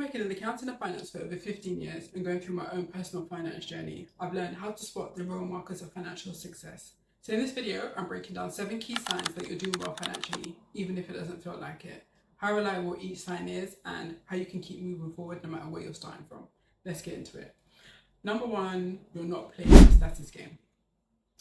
working in accounting and finance for over 15 years and going through my own personal finance journey, I've learned how to spot the real markers of financial success. So in this video, I'm breaking down 7 key signs that you're doing well financially, even if it doesn't feel like it, how reliable each sign is, and how you can keep moving forward no matter where you're starting from. Let's get into it. Number 1, you're not playing the status game.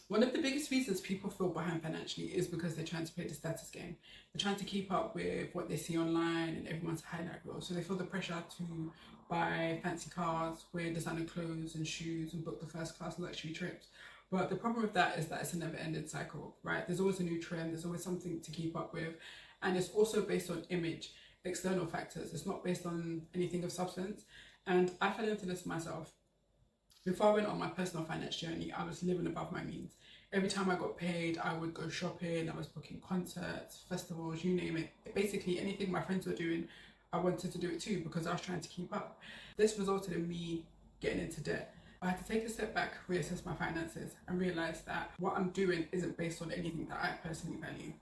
One of the biggest reasons people feel behind financially is because they're trying to play the status game. They're trying to keep up with what they see online and everyone's highlight reel. So they feel the pressure to buy fancy cars, wear designer clothes and shoes, and book the first class luxury trips. But the problem with that is that it's a never-ending cycle, right? There's always a new trend, there's always something to keep up with. And it's also based on image, external factors. It's not based on anything of substance. And I fell into this myself. Before I went on my personal finance journey, I was living above my means. Every time I got paid, I would go shopping, I was booking concerts, festivals, you name it. Basically, anything my friends were doing, I wanted to do it too because I was trying to keep up. This resulted in me getting into debt. I had to take a step back, reassess my finances, and realise that what I'm doing isn't based on anything that I personally value.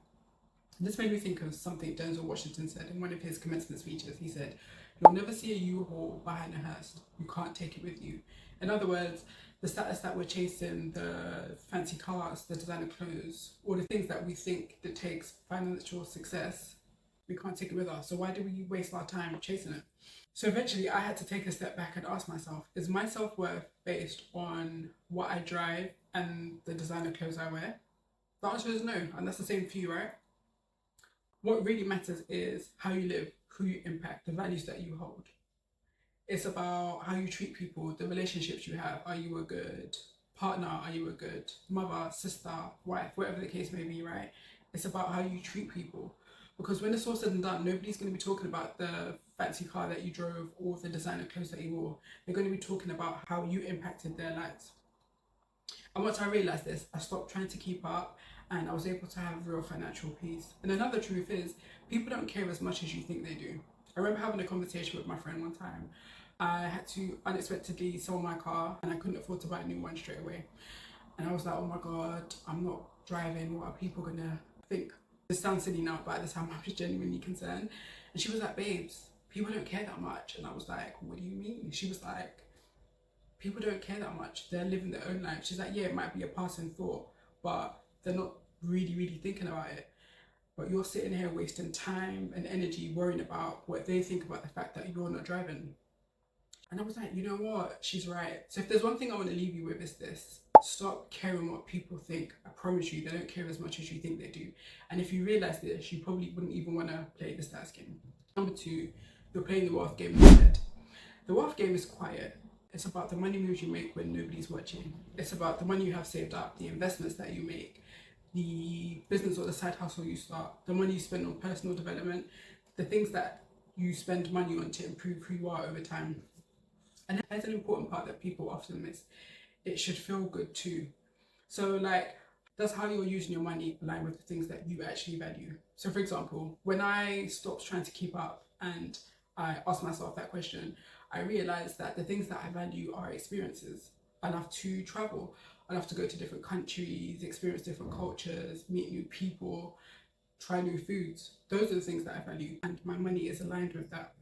This made me think of something Denzel Washington said in one of his commencement speeches. He said, "You'll never see a U-Haul behind a hearse. You can't take it with you." In other words, the status that we're chasing, the fancy cars, the designer clothes, all the things that we think that takes financial success, we can't take it with us. So why do we waste our time chasing it? So eventually I had to take a step back and ask myself, is my self-worth based on what I drive and the designer clothes I wear? The answer is no, and that's the same for you, right? What really matters is how you live, who you impact, the values that you hold. It's about how you treat people, the relationships you have. Are you a good partner? Are you a good mother, sister, wife, whatever the case may be, right? It's about how you treat people. Because when it's all said and done, nobody's going to be talking about the fancy car that you drove or the designer clothes that you wore. They're going to be talking about how you impacted their lives. And once I realised this, I stopped trying to keep up and I was able to have real financial peace. And another truth is, people don't care as much as you think they do. I remember having a conversation with my friend one time. I had to unexpectedly sell my car and I couldn't afford to buy a new one straight away. And I was like, oh my God, I'm not driving. What are people gonna think? This sounds silly now, but at the time I was genuinely concerned. And she was like, babes, people don't care that much. And I was like, what do you mean? She was like, people don't care that much. They're living their own life. She's like, yeah, it might be a passing thought, but they're not really thinking about it. But you're sitting here wasting time and energy worrying about what they think about the fact that you're not driving. And I was like, you know what? She's right. So if there's one thing I want to leave you with is this. Stop caring what people think. I promise you, they don't care as much as you think they do. And if you realise this, you probably wouldn't even want to play the stats game. Number 2, you're playing the wealth game instead. The wealth game is quiet. It's about the money moves you make when nobody's watching. It's about the money you have saved up, the investments that you make, the business or the side hustle you start, the money you spend on personal development, the things that you spend money on to improve who you are over time. And that's an important part that people often miss. It should feel good too. So like, does how you're using your money align with the things that you actually value? So for example, when I stopped trying to keep up and I asked myself that question, I realized that the things that I value are experiences. I love to travel. I love to go to different countries, experience different cultures, meet new people, try new foods. Those are the things that I value, and my money is aligned with that.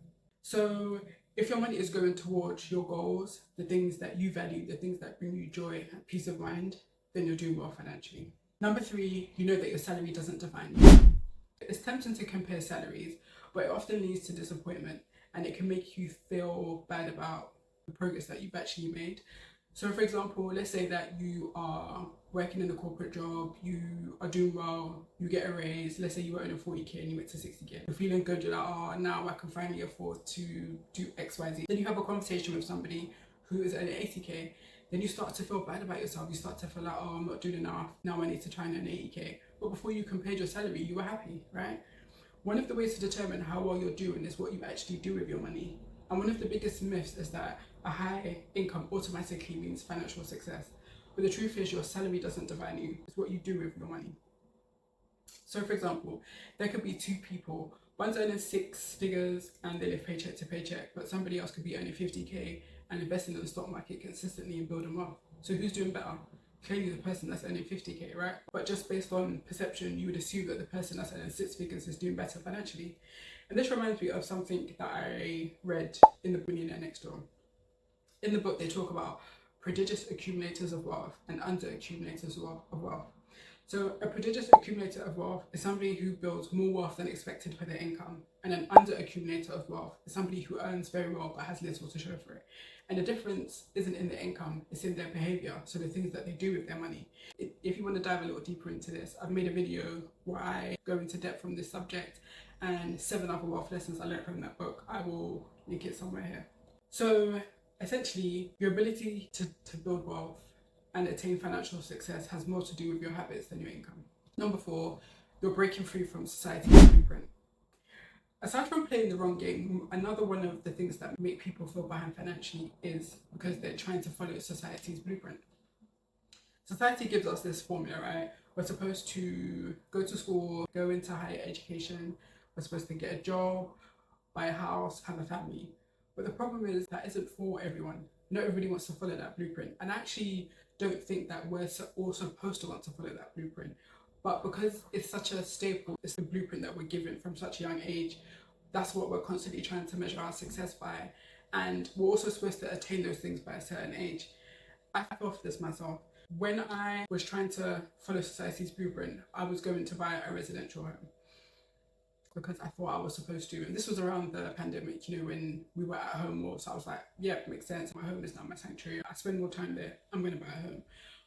So if your money is going towards your goals, the things that you value, the things that bring you joy and peace of mind, then you're doing well financially. Number 3, you know that your salary doesn't define you. It's tempting to compare salaries, but it often leads to disappointment and it can make you feel bad about the progress that you've actually made. So for example, let's say that you are working in a corporate job, you are doing well, you get a raise, let's say you were earning 40k and you went to 60k. You're feeling good, you're like, oh, now I can finally afford to do XYZ. Then you have a conversation with somebody who is earning 80k, then you start to feel bad about yourself. You start to feel like, oh, I'm not doing enough, now I need to try and earn 80k. But before you compared your salary, you were happy, right? One of the ways to determine how well you're doing is what you actually do with your money. And one of the biggest myths is that a high income automatically means financial success. But the truth is, your salary doesn't define you. It's what you do with your money. So for example, there could be 2 people. One's earning 6 figures and they live paycheck to paycheck, but somebody else could be earning 50k and investing in the stock market consistently and building wealth. So who's doing better? Clearly the person that's earning 50k, right? But just based on perception, you would assume that the person that's earning 6 figures is doing better financially. And this reminds me of something that I read in The Billionaire Next Door. In the book, they talk about prodigious accumulators of wealth and under accumulators of wealth. So a prodigious accumulator of wealth is somebody who builds more wealth than expected for their income. And an under accumulator of wealth is somebody who earns very well but has little to show for it. And the difference isn't in their income, it's in their behavior. So the things that they do with their money. If you want to dive a little deeper into this, I've made a video where I go into depth from this subject and 7 other wealth lessons I learned from that book. I will link it somewhere here. So essentially, your ability to build wealth and attain financial success has more to do with your habits than your income. Number 4, you're breaking free from society's blueprint. Aside from playing the wrong game, another one of the things that make people feel behind financially is because they're trying to follow society's blueprint. Society gives us this formula, right? We're supposed to go to school, go into higher education, we're supposed to get a job, buy a house, have a family. But the problem is that isn't for everyone. Not everybody wants to follow that blueprint. And I actually don't think that we're all supposed to want to follow that blueprint. But because it's such a staple, it's the blueprint that we're given from such a young age, that's what we're constantly trying to measure our success by. And we're also supposed to attain those things by a certain age. I fell for this myself. When I was trying to follow society's blueprint, I was going to buy a residential home because I thought I was supposed to. And this was around the pandemic, when we were at home more. So I was like, yeah, it makes sense. My home is now my sanctuary. I spend more time there. I'm going to buy a home.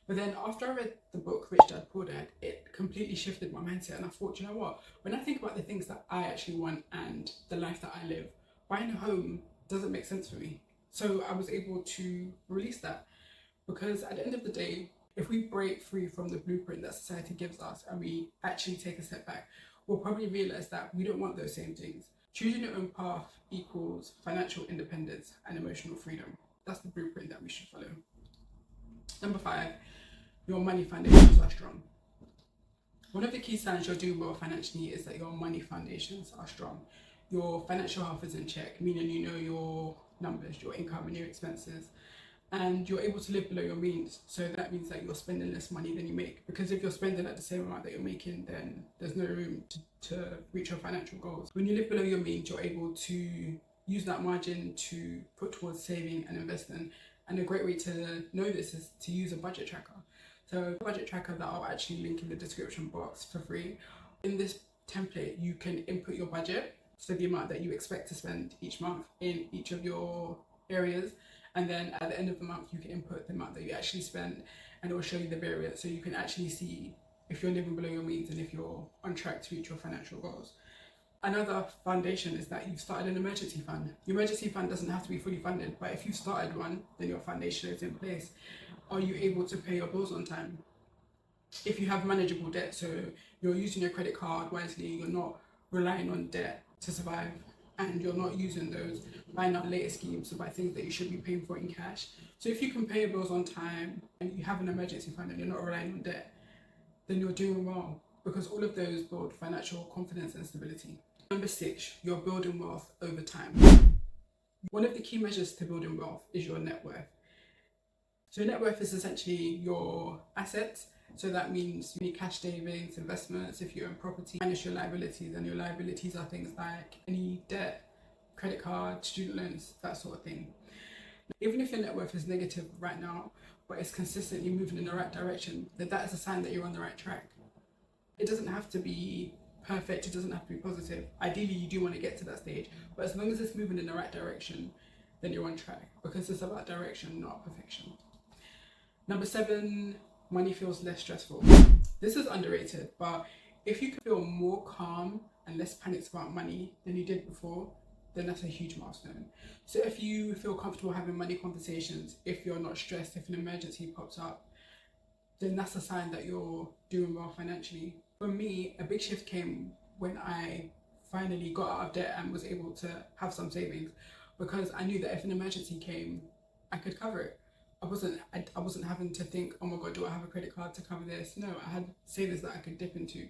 But then after I read the book, Rich Dad, Poor Dad, it completely shifted my mindset. And I thought, you know what? When I think about the things that I actually want and the life that I live, buying a home doesn't make sense for me. So I was able to release that. Because at the end of the day, if we break free from the blueprint that society gives us and we actually take a step back, we'll probably realize that we don't want those same things. Choosing your own path equals financial independence and emotional freedom. That's the blueprint that we should follow. Number 5, your money foundations are strong. One of the key signs you're doing well financially is that your money foundations are strong. Your financial health is in check, meaning you know your numbers, your income and your expenses, and you're able to live below your means. So that means that you're spending less money than you make, because if you're spending at the same amount that you're making, then there's no room to reach your financial goals. When you live below your means, you're able to use that margin to put towards saving and investing. And a great way to know this is to use a budget tracker. So a budget tracker that I'll actually link in the description box for free. In this template, you can input your budget, so the amount that you expect to spend each month in each of your areas. And then at the end of the month, you can input the amount that you actually spend, and it will show you the variance. So you can actually see if you're living below your means and if you're on track to reach your financial goals. Another foundation is that you've started an emergency fund. Your emergency fund doesn't have to be fully funded, but if you've started one, then your foundation is in place. Are you able to pay your bills on time? If you have manageable debt, so you're using your credit card wisely, you're not relying on debt to survive, and you're not using those buying out later schemes to buy things that you should be paying for in cash. So if you can pay your bills on time and you have an emergency fund and you're not relying on debt, then you're doing well, because all of those build financial confidence and stability. Number 6, you're building wealth over time. One of the key measures to building wealth is your net worth. So net worth is essentially your assets. So that means you need cash savings, investments, if you own property, minus your liabilities. And your liabilities are things like any debt, credit card, student loans, that sort of thing. Even if your net worth is negative right now, but it's consistently moving in the right direction, then that is a sign that you're on the right track. It doesn't have to be perfect, it doesn't have to be positive. Ideally, you do want to get to that stage, but as long as it's moving in the right direction, then you're on track, because it's about direction, not perfection. Number 7, money feels less stressful. This is underrated, but if you can feel more calm and less panicked about money than you did before, then that's a huge milestone. So if you feel comfortable having money conversations, if you're not stressed, if an emergency pops up, then that's a sign that you're doing well financially. For me, a big shift came when I finally got out of debt and was able to have some savings, because I knew that if an emergency came, I could cover it. I wasn't having to think, oh my God, do I have a credit card to cover this? No, I had savings that I could dip into.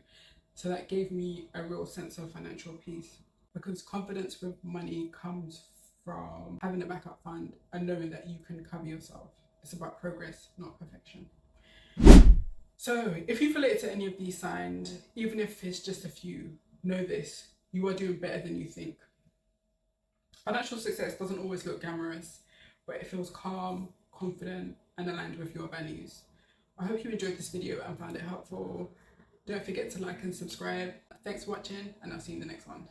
So that gave me a real sense of financial peace, because confidence with money comes from having a backup fund and knowing that you can cover yourself. It's about progress, not perfection. So if you've related to any of these signs, even if it's just a few, know this: you are doing better than you think. Financial success doesn't always look glamorous, but it feels calm, confident, and aligned with your values. I hope you enjoyed this video and found it helpful. Don't forget to like and subscribe. Thanks for watching, and I'll see you in the next one.